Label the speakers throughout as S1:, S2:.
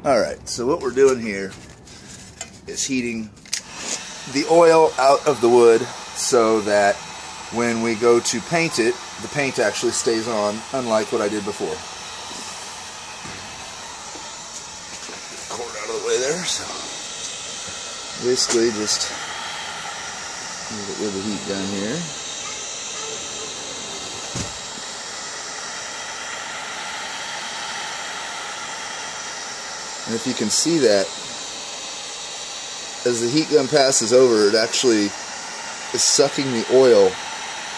S1: Alright, so what we're doing here is heating the oil out of the wood so that when we go to paint it, the paint actually stays on, unlike what I did before. Cord out of the way there, so basically just move it with the heat gun here. And if you can see that, as the heat gun passes over, it actually is sucking the oil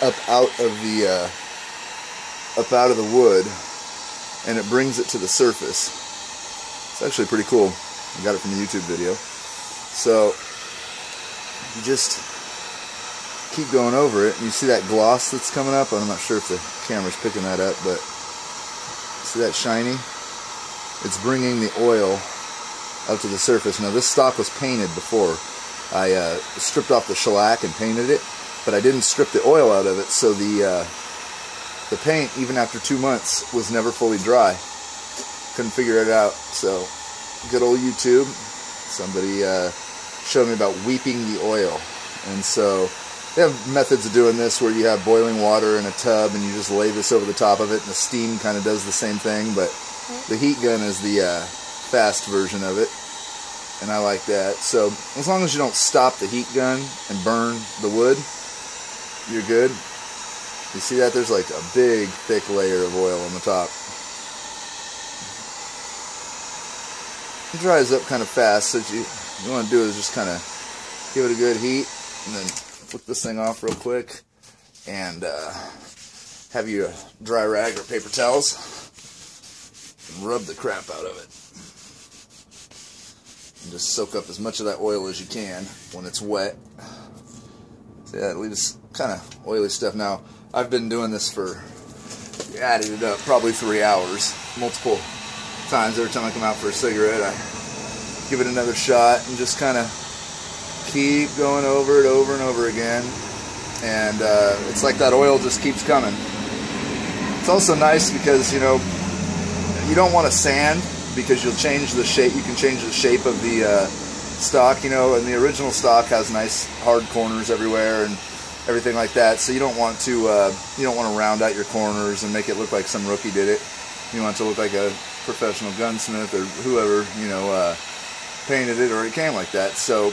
S1: up out of the wood, and it brings it to the surface. It's actually pretty cool. I got it from a YouTube video. So you just keep going over it, and you see that gloss that's coming up. I'm not sure if the camera's picking that up, but see that shiny? It's bringing the oil up to the surface. Now, this stock was painted before. I stripped off the shellac and painted it, but I didn't strip the oil out of it, so the paint, even after 2 months, was never fully dry. Couldn't figure it out. So, good old YouTube. Somebody showed me about weeping the oil. And so, they have methods of doing this where you have boiling water in a tub and you just lay this over the top of it, and the steam kind of does the same thing, but the heat gun is the fast version of it, and I like that. So as long as you don't stop the heat gun and burn the wood, you're good. You see that? There's like a big thick layer of oil on the top. It dries up kind of fast, so what you want to do is just kind of give it a good heat, and then flip this thing off real quick, and have you a dry rag or paper towels, and rub the crap out of it. And just soak up as much of that oil as you can when it's wet. So yeah, it leaves kind of oily stuff. Now, I've been doing this for, added it up, probably 3 hours. Multiple times. Every time I come out for a cigarette, I give it another shot and just kind of keep going over it over and over again. And it's like that oil just keeps coming. It's also nice because, you know, you don't want to sand, because you'll change the shape. You can change the shape of the stock, you know, and the original stock has nice hard corners everywhere and everything like that. So you don't want to round out your corners and make it look like some rookie did it. You want it to look like a professional gunsmith or whoever, you know, painted it, or it came like that. So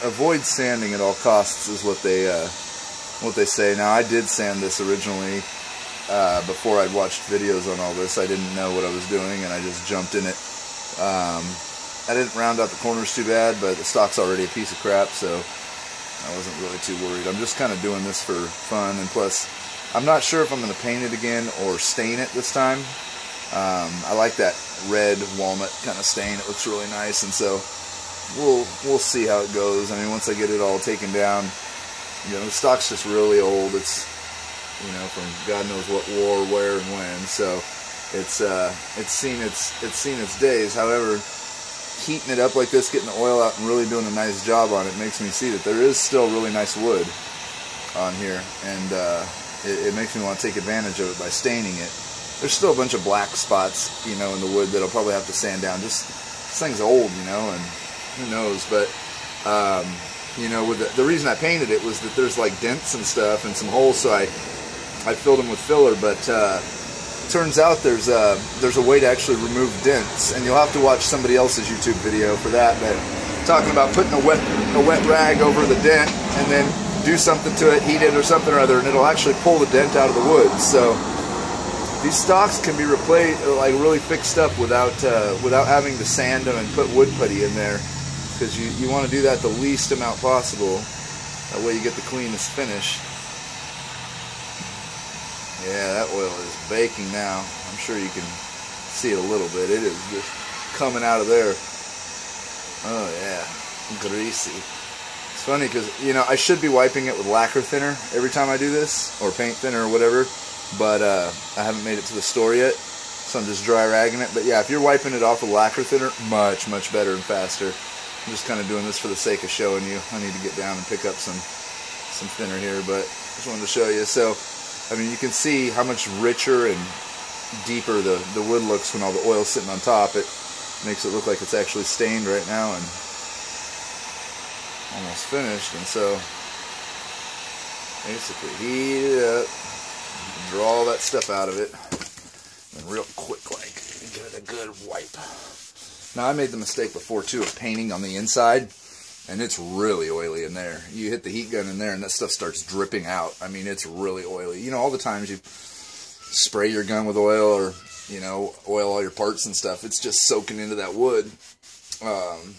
S1: avoid sanding at all costs is what they say. Now, I did sand this originally. Before I'd watched videos on all this. I didn't know what I was doing, and I just jumped in it. I didn't round out the corners too bad, but the stock's already a piece of crap, so I wasn't really too worried. I'm just kind of doing this for fun, and plus, I'm not sure if I'm going to paint it again or stain it this time. I like that red walnut kind of stain. It looks really nice, and so we'll see how it goes. I mean, once I get it all taken down, you know, the stock's just really old. It's, you know, from God knows what war, where, and when. So it's seen its days. However, heating it up like this, getting the oil out, and really doing a nice job on it makes me see that there is still really nice wood on here, and it makes me want to take advantage of it by staining it. There's still a bunch of black spots, you know, in the wood that I'll probably have to sand down. Just this thing's old, you know, and who knows, but. You know, with the reason I painted it was that there's like dents and stuff and some holes, so I filled them with filler, but turns out there's a way to actually remove dents, and you'll have to watch somebody else's YouTube video for that. But talking about putting a wet rag over the dent and then do something to it, heat it or something or other, and it'll actually pull the dent out of the wood. So these stocks can be replaced, like really fixed up without having to sand them and put wood putty in there, because you want to do that the least amount possible. That way you get the cleanest finish. Yeah, that oil is baking now. I'm sure you can see it a little bit. It is just coming out of there. Oh yeah, greasy. It's funny because, you know, I should be wiping it with lacquer thinner every time I do this, or paint thinner or whatever, but I haven't made it to the store yet, so I'm just dry ragging it. But yeah, if you're wiping it off with lacquer thinner, much better and faster. I'm just kind of doing this for the sake of showing you. I need to get down and pick up some thinner here, but just wanted to show you. So, I mean, you can see how much richer and deeper the wood looks when all the oil's sitting on top. It makes it look like it's actually stained right now and almost finished. And so basically heat it up, draw all that stuff out of it, and real quick, like, give it a good wipe. Now, I made the mistake before too of painting on the inside, and it's really oily in there. You hit the heat gun in there and that stuff starts dripping out. I mean, it's really oily. You know, all the times you spray your gun with oil, or, you know, oil all your parts and stuff, it's just soaking into that wood.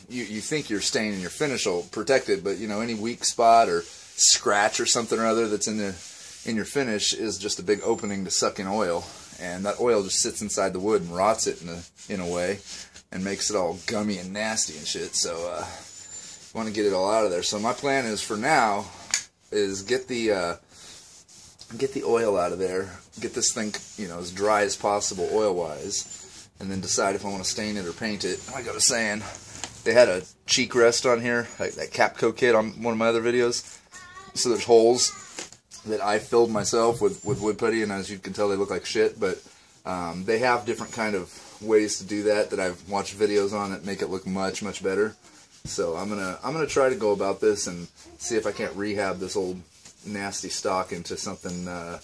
S1: You think your stain and your finish will protect it, but, you know, any weak spot or scratch or something or other that's in your finish is just a big opening to suck in oil, and that oil just sits inside the wood and rots it in a way and makes it all gummy and nasty and shit. So you want to get it all out of there. So my plan is, for now, is get the oil out of there, get this thing, you know, as dry as possible oil wise, and then decide if I want to stain it or paint it. Like I was saying, they had a cheek rest on here, like that Capco kit on one of my other videos. So there's holes that I filled myself with wood putty, and as you can tell, they look like shit, but they have different kind of ways to do that I've watched videos on that make it look much, much better. So I'm gonna try to go about this and see if I can't rehab this old nasty stock into something that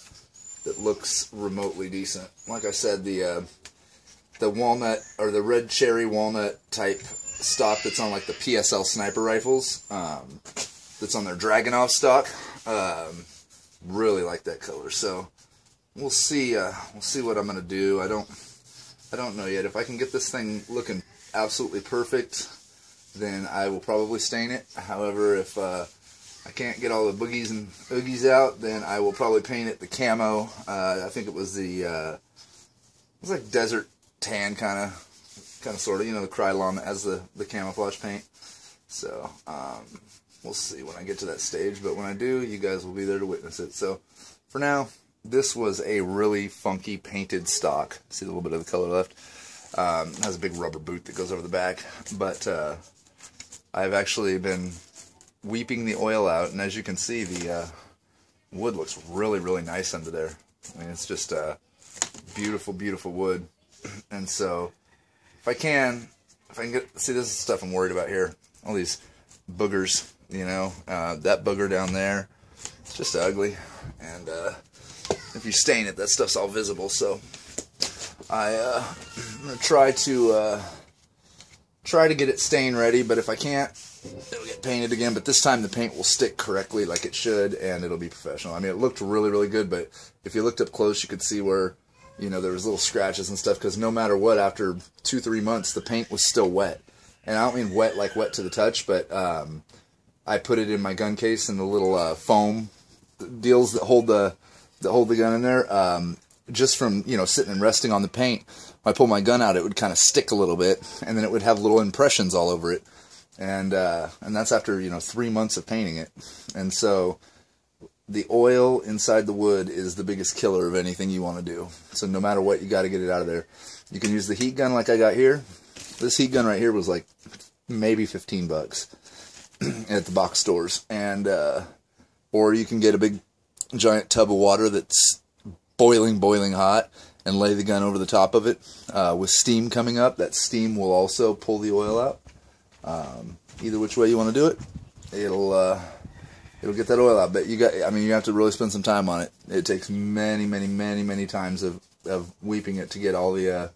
S1: looks remotely decent. Like I said, the walnut, or the red cherry walnut type stock that's on like the PSL sniper rifles, that's on their Dragunov stock, really like that color. So we'll see what I'm gonna do. I don't know yet. If I can get this thing looking absolutely perfect, then I will probably stain it. However, if I can't get all the boogies and oogies out, then I will probably paint it the camo. I think it was it was like desert tan kind of sort of, you know, the Krylon that has the camouflage paint. So we'll see when I get to that stage, but when I do, you guys will be there to witness it. So for now, this was a really funky painted stock. See a little bit of the color left. It has a big rubber boot that goes over the back, but I've actually been weeping the oil out, and as you can see, the wood looks really, really nice under there. I mean, it's just beautiful, beautiful wood. And so if I can get, see, this is stuff I'm worried about here. All these boogers, you know, that booger down there, it's just ugly. And if you stain it, that stuff's all visible. So I'm gonna try to get it stain ready, but if I can't, it'll get painted again. But this time the paint will stick correctly like it should, and it'll be professional. I mean, it looked really, really good, but if you looked up close, you could see where, you know, there was little scratches and stuff, because no matter what, after 2-3 months, the paint was still wet. And I don't mean wet like wet to the touch, but I put it in my gun case, and the little foam deals that hold the gun in there, just from, you know, sitting and resting on the paint, when I pull my gun out, it would kind of stick a little bit, and then it would have little impressions all over it. And that's after, you know, 3 months of painting it. And so the oil inside the wood is the biggest killer of anything you want to do. So no matter what, you got to get it out of there. You can use the heat gun like I got here. This heat gun right here was like maybe 15 bucks at the box stores. And or you can get a big giant tub of water that's boiling hot and lay the gun over the top of it with steam coming up. That steam will also pull the oil out. Either which way you want to do it, it'll get that oil out. But you have to really spend some time on it. It takes many times of weeping it to get all the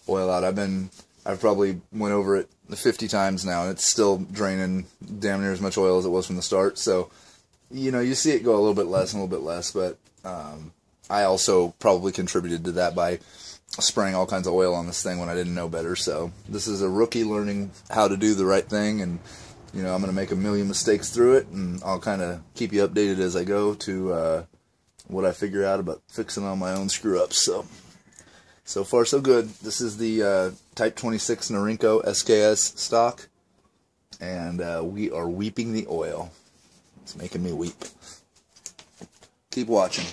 S1: oil out. I've probably went over it 50 times now, and it's still draining damn near as much oil as it was from the start. So, you know, you see it go a little bit less and a little bit less, but I also probably contributed to that by spraying all kinds of oil on this thing when I didn't know better. So this is a rookie learning how to do the right thing, and, you know, I'm going to make a million mistakes through it, and I'll kind of keep you updated as I go to what I figure out about fixing all my own screw-ups. So far so good. This is the Type 26 Norinco SKS stock, and we are weeping the oil. It's making me weep. Keep watching.